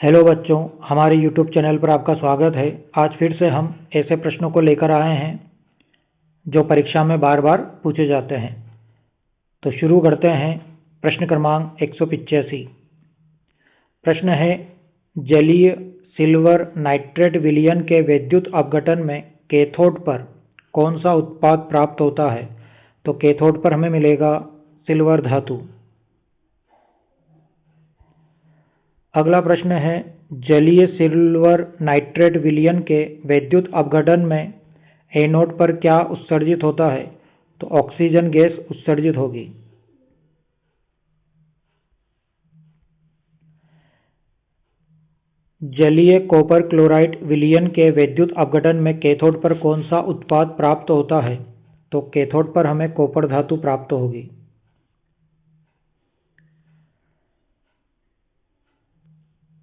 Hello बच्चों, हमारे YouTube channel पर आपका स्वागत है। आज फिर से हम ऐसे प्रश्नों को लेकर आए हैं जो परीक्षा में बार बार पूछे जाते हैं। तो शुरू करते हैं। प्रश्न क्रमांक 185। प्रश्न है, जलीय सिल्वर नाइट्रेट विलयन के विद्युत अपघटन में कैथोड पर कौन सा उत्पाद प्राप्त होता है? तो कैथोड पर हमें मिलेगा सिल्वर धातु। अगला प्रश्न है, जलीय सिल्वर नाइट्रेट विलयन के विद्युत अपघटन में एनोड पर क्या उत्सर्जित होता है? तो ऑक्सीजन गैस उत्सर्जित होगी। जलीय कॉपर क्लोराइड विलयन के विद्युत अपघटन में कैथोड पर कौन सा उत्पाद प्राप्त होता है? तो कैथोड पर हमें कॉपर धातु प्राप्त होगी।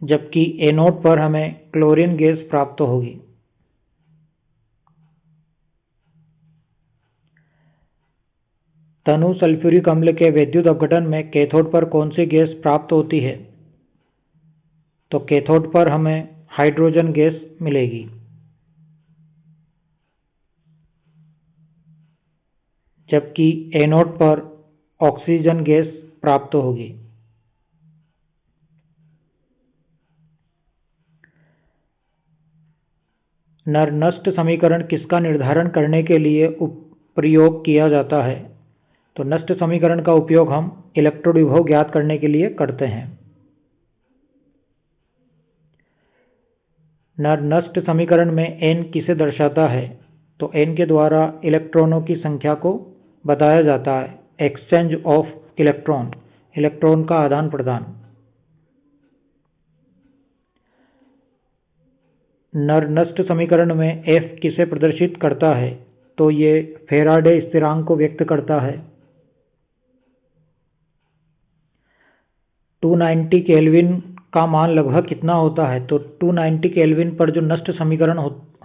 जबकि एनोड पर हमें क्लोरीन गैस प्राप्त होगी। तनु सल्फ्यूरिक अम्ल के विद्युत अपघटन में कैथोड पर कौन सी गैस प्राप्त होती है? तो कैथोड पर हमें हाइड्रोजन गैस मिलेगी। जबकि एनोड पर ऑक्सीजन गैस प्राप्त होगी। नरनस्ट समीकरण किसका निर्धारण करने के लिए प्रयोग किया जाता है? तो नस्ट समीकरण का उपयोग हम इलेक्ट्रोड विभव ज्ञात करने के लिए करते हैं। नरनस्ट समीकरण में n किसे दर्शाता है? तो n के द्वारा इलेक्ट्रॉनों की संख्या को बताया जाता है। एक्सचेंज ऑफ इलेक्ट्रॉन, इलेक्ट्रॉन का आदान प्रदान। नरनस्ट समीकरण में F किसे प्रदर्शित करता है? तो ये फैराडे स्थिरांक को व्यक्त करता है। 290 केल्विन का मान लगभग कितना होता है? तो 290 केल्विन पर जो नस्ट समीकरण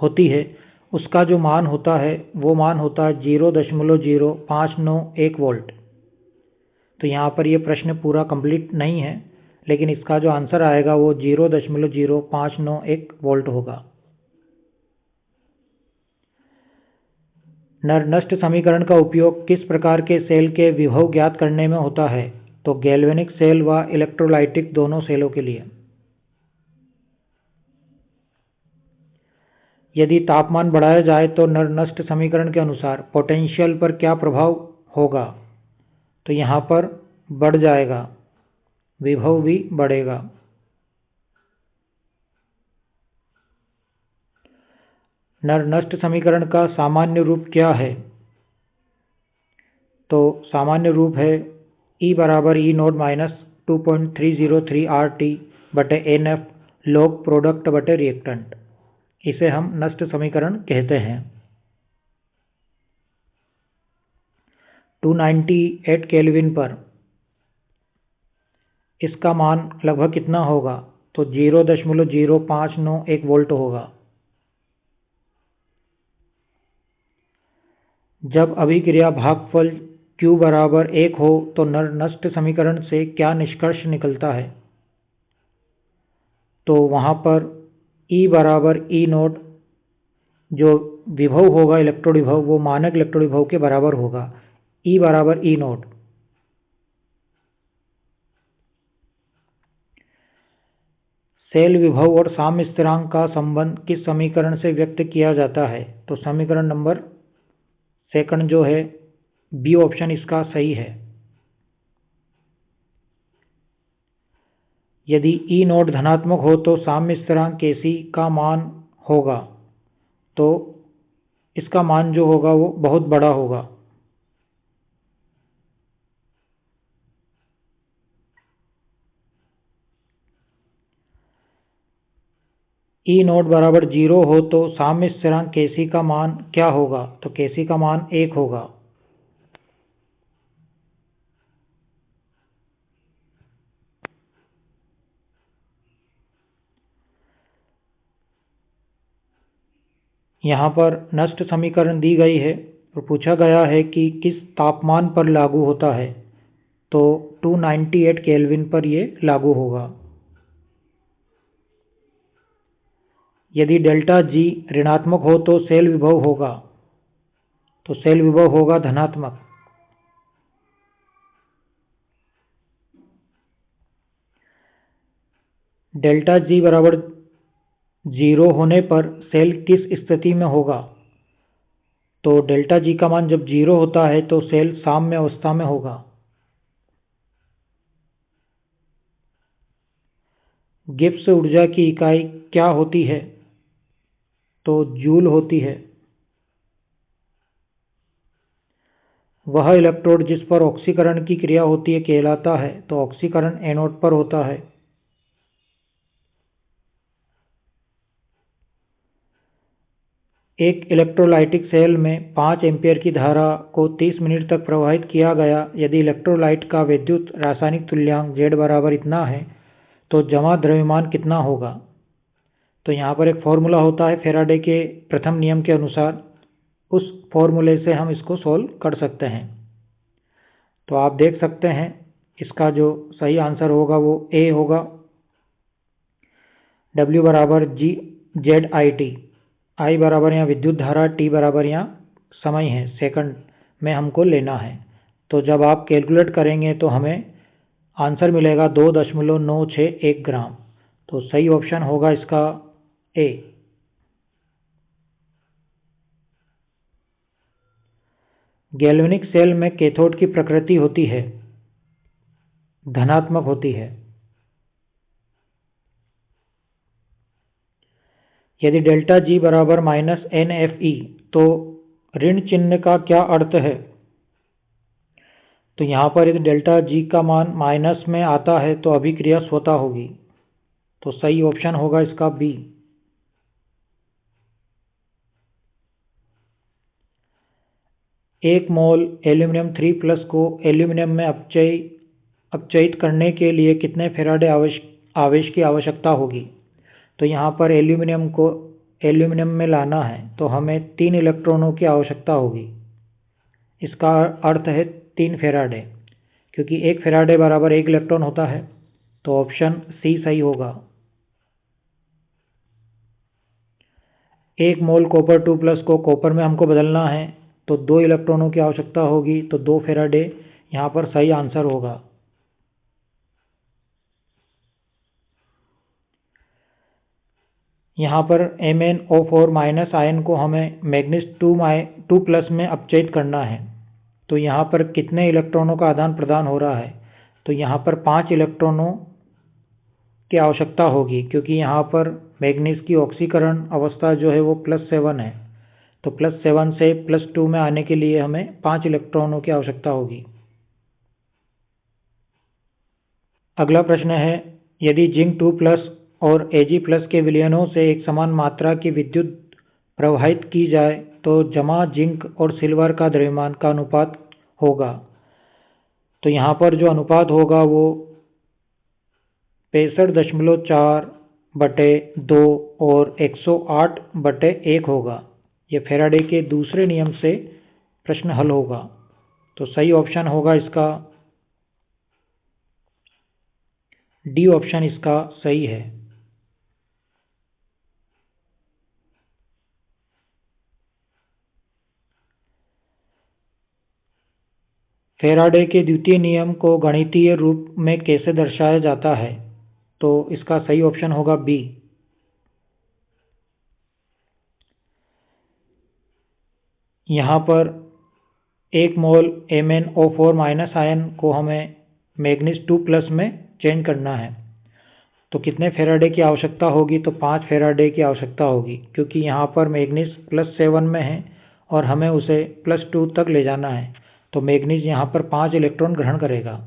होती है उसका जो मान होता है वो मान होता है 0.0591 वोल्ट। तो यहाँ पर ये प्रश्न पूरा कंप्लीट नहीं है, लेकिन इसका जो आंसर आएगा वो 0.0591 वोल्ट होगा। नरनस्ट समीकरण का उपयोग किस प्रकार के सेल के विभव ज्ञात करने में होता है? तो गैल्वेनिक सेल व इलेक्ट्रोलाइटिक दोनों सेलों के लिए। यदि तापमान बढ़ाया जाए तो नरनस्ट समीकरण के अनुसार पोटेंशियल पर क्या प्रभाव होगा? तो यहाँ पर बढ़ जाएगा, विभव भी बढ़ेगा। नरनस्ट समीकरण का सामान्य रूप क्या है? तो सामान्य रूप है E बराबर ई नोड माइनस 2.303 RT बटे NF लॉग प्रोडक्ट बटे रिएक्टेंट। इसे हम नस्ट समीकरण कहते हैं। 298 केल्विन पर इसका मान लगभग कितना होगा? तो 0.0591 वोल्ट होगा। जब अभिक्रिया भागफल Q बराबर 1 हो तो नरनस्ट समीकरण से क्या निष्कर्ष निकलता है? तो वहाँ पर E बराबर ई नोड जो विभव होगा इलेक्ट्रोड विभव वो मानक इलेक्ट्रोड विभव के बराबर होगा। E बराबर ई नोड। सेल विभव और साम्य स्थिरांक का संबंध किस समीकरण से व्यक्त किया जाता है? तो समीकरण नंबर सेकंड जो है बी ऑप्शन इसका सही है। यदि ई नोड धनात्मक हो तो साम्य स्थिरांक Kc का मान होगा, तो इसका मान जो होगा वो बहुत बड़ा होगा। ई नोड बराबर 0 हो तो साम्य स्थिरांक Kc का मान क्या होगा? तो Kc का मान 1 होगा। यहाँ पर नस्ट समीकरण दी गई है और पूछा गया है कि किस तापमान पर लागू होता है? तो 298 केल्विन पर ये लागू होगा। यदि डेल्टा जी ऋणात्मक हो तो सेल विभव होगा, तो सेल विभव होगा धनात्मक। डेल्टा जी बराबर 0 होने पर सेल किस स्थिति में होगा? तो डेल्टा जी का मान जब 0 होता है तो सेल साम्य अवस्था में होगा। गिब्स ऊर्जा की इकाई क्या होती है? तो जूल होती है। वह इलेक्ट्रोड जिस पर ऑक्सीकरण की क्रिया होती है कहलाता है, तो ऑक्सीकरण एनोड पर होता है। एक इलेक्ट्रोलाइटिक सेल में 5 एम्पीयर की धारा को 30 मिनट तक प्रवाहित किया गया। यदि इलेक्ट्रोलाइट का विद्युत रासायनिक तुल्यांक Z बराबर इतना है तो जमा द्रव्यमान कितना होगा? तो यहाँ पर एक फॉर्मूला होता है फैराडे के प्रथम नियम के अनुसार, उस फॉर्मूले से हम इसको सोल्व कर सकते हैं। तो आप देख सकते हैं इसका जो सही आंसर होगा वो ए होगा। W बराबर जी जेड आई टी, आई बराबर यहाँ विद्युत धारा, टी बराबर यहाँ समय है, सेकंड में हमको लेना है। तो जब आप कैलकुलेट करेंगे तो हमें आंसर मिलेगा 2.961 ग्राम। तो सही ऑप्शन होगा इसका ए। गैल्वेनिक सेल में कैथोड की प्रकृति होती है, धनात्मक होती है। यदि डेल्टा जी बराबर -NFe तो ऋण चिन्ह का क्या अर्थ है? तो यहाँ पर यदि डेल्टा जी का मान माइनस में आता है तो अभिक्रिया स्वतः होगी। तो सही ऑप्शन होगा इसका बी। एक मोल एल्यूमिनियम 3+ को एल्यूमिनियम में अपचयित करने के लिए कितने फैराडे आवेश की आवश्यकता होगी? तो यहाँ पर एल्यूमिनियम को एल्यूमिनियम में लाना है तो हमें 3 इलेक्ट्रॉनों की आवश्यकता होगी। इसका अर्थ है 3 फैराडे, क्योंकि 1 फैराडे बराबर 1 इलेक्ट्रॉन होता है। तो ऑप्शन सी सही होगा। 1 मोल कॉपर 2+ को कॉपर में हमको बदलना है तो 2 इलेक्ट्रॉनों की आवश्यकता होगी, तो 2 फैराडे यहाँ पर सही आंसर होगा। यहाँ पर MnO4 माइनस आयन को हमें मैग्नीज 2+ में अपचयित करना है। तो यहाँ पर कितने इलेक्ट्रॉनों का आदान प्रदान हो रहा है? तो यहाँ पर 5 इलेक्ट्रॉनों की आवश्यकता होगी, क्योंकि यहाँ पर मैग्नीज की ऑक्सीकरण अवस्था जो है वो +7 है। तो +7 से +2 में आने के लिए हमें 5 इलेक्ट्रॉनों की आवश्यकता होगी। अगला प्रश्न है, यदि जिंक 2+ और Ag+ के विलयनों से एक समान मात्रा की विद्युत प्रवाहित की जाए तो जमा जिंक और सिल्वर का द्रव्यमान का अनुपात होगा। तो यहाँ पर जो अनुपात होगा वो 65.4/2 और 108/1 होगा। यह फैराडे के दूसरे नियम से प्रश्न हल होगा। तो सही ऑप्शन होगा इसका डी ऑप्शन, इसका सही है। फैराडे के द्वितीय नियम को गणितीय रूप में कैसे दर्शाया जाता है? तो इसका सही ऑप्शन होगा बी। यहाँ पर 1 मोल MnO4 माइनस आयन को हमें मैग्नीज 2+ में चेंज करना है। तो कितने फैराडे की आवश्यकता होगी? तो 5 फैराडे की आवश्यकता होगी, क्योंकि यहाँ पर मैग्नीज +7 में है और हमें उसे +2 तक ले जाना है। तो मैग्नीज यहाँ पर 5 इलेक्ट्रॉन ग्रहण करेगा।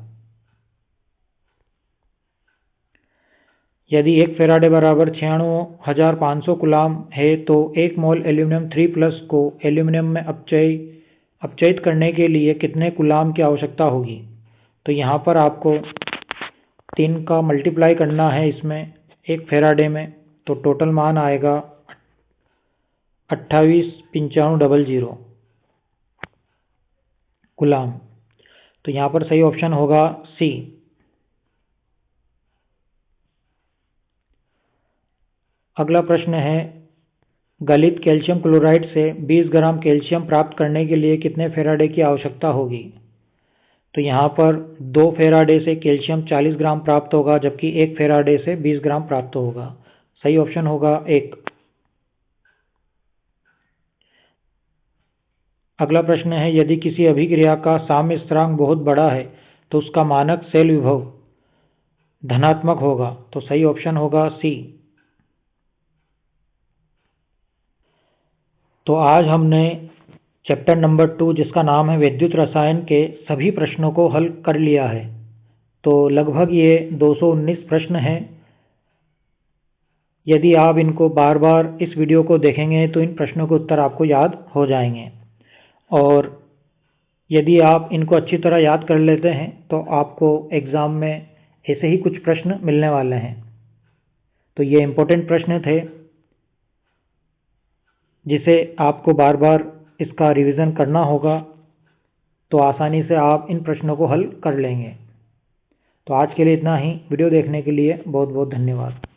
यदि 1 फैराडे बराबर 96,500 कूलाम है तो 1 मोल एल्यूमिनियम 3+ को एल्यूमिनियम में अपचयित करने के लिए कितने कूलाम की आवश्यकता होगी? तो यहाँ पर आपको 3 का मल्टीप्लाई करना है इसमें 1 फैराडे में, तो टोटल मान आएगा 28,9500 कूलाम। तो यहाँ पर सही ऑप्शन होगा सी। अगला प्रश्न है, गलित कैल्शियम क्लोराइड से 20 ग्राम कैल्शियम प्राप्त करने के लिए कितने फेराडे की आवश्यकता होगी? तो यहाँ पर 2 फेराडे से कैल्शियम 40 ग्राम प्राप्त होगा, जबकि 1 फेराडे से 20 ग्राम प्राप्त होगा। सही ऑप्शन होगा 1। अगला प्रश्न है, यदि किसी अभिक्रिया का साम्य स्थिरांक बहुत बड़ा है तो उसका मानक सेल विभव धनात्मक होगा। तो सही ऑप्शन होगा सी। तो आज हमने चैप्टर नंबर 2 जिसका नाम है विद्युत रसायन के सभी प्रश्नों को हल कर लिया है। तो लगभग ये 219 प्रश्न हैं। यदि आप इनको बार बार इस वीडियो को देखेंगे तो इन प्रश्नों के उत्तर आपको याद हो जाएंगे, और यदि आप इनको अच्छी तरह याद कर लेते हैं तो आपको एग्ज़ाम में ऐसे ही कुछ प्रश्न मिलने वाले हैं। तो ये इम्पोर्टेंट प्रश्न थे जिसे आपको बार बार इसका रिवीजन करना होगा, तो आसानी से आप इन प्रश्नों को हल कर लेंगे। तो आज के लिए इतना ही। वीडियो देखने के लिए बहुत बहुत धन्यवाद।